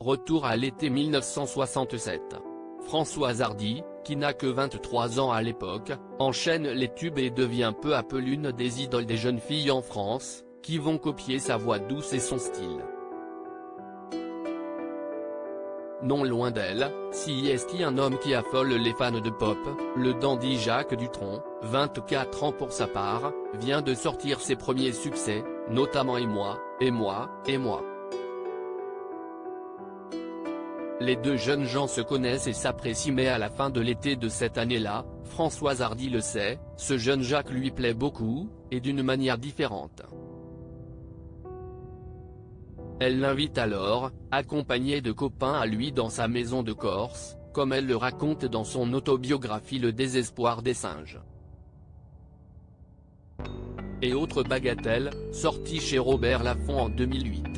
Retour à l'été 1967. Françoise Hardy, qui n'a que 23 ans à l'époque, enchaîne les tubes et devient peu à peu l'une des idoles des jeunes filles en France, qui vont copier sa voix douce et son style. Non loin d'elle, si est un homme qui affole les fans de pop, le dandy Jacques Dutronc, 24 ans pour sa part, vient de sortir ses premiers succès, notamment Et moi, et moi, et moi. Les deux jeunes gens se connaissent et s'apprécient, mais à la fin de l'été de cette année-là, Françoise Hardy le sait, ce jeune Jacques lui plaît beaucoup, et d'une manière différente. Elle l'invite alors, accompagnée de copains à lui dans sa maison de Corse, comme elle le raconte dans son autobiographie Le désespoir des singes. Et autre bagatelle, sortie chez Robert Laffont en 2008.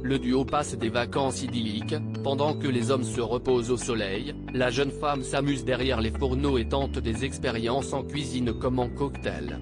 Le duo passe des vacances idylliques, pendant que les hommes se reposent au soleil, la jeune femme s'amuse derrière les fourneaux et tente des expériences en cuisine comme en cocktail.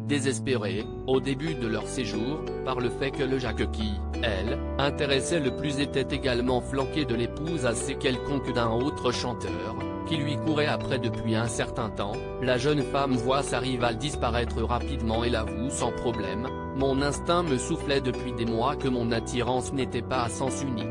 Désespérée, au début de leur séjour, par le fait que le Jacques qui, elle, intéressait le plus était également flanqué de l'épouse assez quelconque d'un autre chanteur, qui lui courait après depuis un certain temps, la jeune femme voit sa rivale disparaître rapidement et l'avoue sans problème, « Mon instinct me soufflait depuis des mois que mon attirance n'était pas à sens unique. »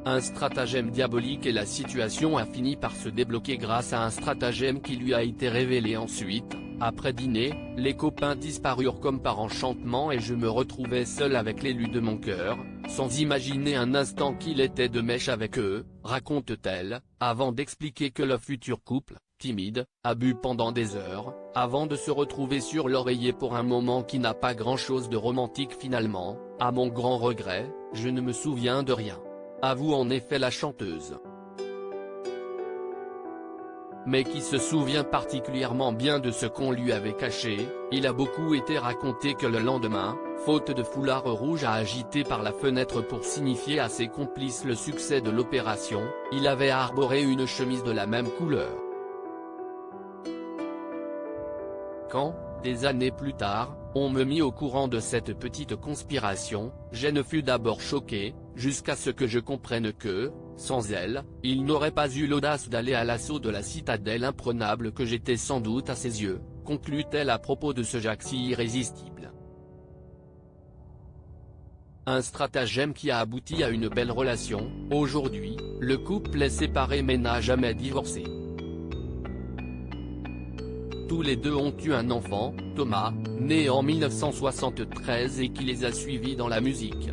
Un stratagème diabolique et la situation a fini par se débloquer grâce à un stratagème qui lui a été révélé ensuite. Après dîner, les copains disparurent comme par enchantement et je me retrouvais seul avec l'élu de mon cœur, sans imaginer un instant qu'il était de mèche avec eux, raconte-t-elle, avant d'expliquer que le futur couple, timide, a bu pendant des heures, avant de se retrouver sur l'oreiller pour un moment qui n'a pas grand-chose de romantique finalement. À mon grand regret, je ne me souviens de rien. Avoue en effet la chanteuse. Mais qui se souvient particulièrement bien de ce qu'on lui avait caché. Il a beaucoup été raconté que le lendemain, faute de foulard rouge à agiter par la fenêtre pour signifier à ses complices le succès de l'opération, il avait arboré une chemise de la même couleur. Quand, des années plus tard, on me mit au courant de cette petite conspiration, je ne fus d'abord choqué, jusqu'à ce que je comprenne que, sans elle, il n'aurait pas eu l'audace d'aller à l'assaut de la citadelle imprenable que j'étais sans doute à ses yeux, conclut-elle à propos de ce Jacques si irrésistible. Un stratagème qui a abouti à une belle relation. Aujourd'hui, le couple est séparé mais n'a jamais divorcé. Tous les deux ont eu un enfant, Thomas, né en 1973 et qui les a suivis dans la musique.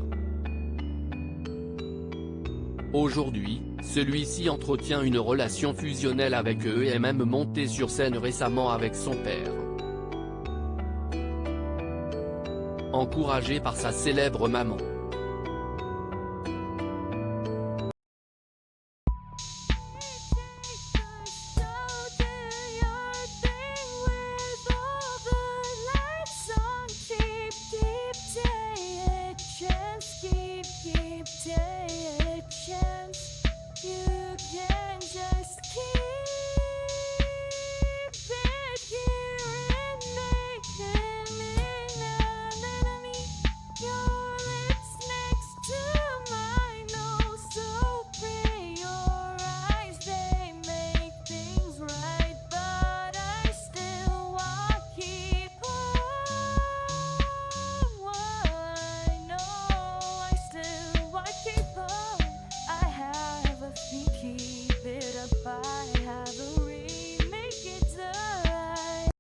Aujourd'hui, celui-ci entretient une relation fusionnelle avec eux et est même monté sur scène récemment avec son père. Encouragé par sa célèbre maman.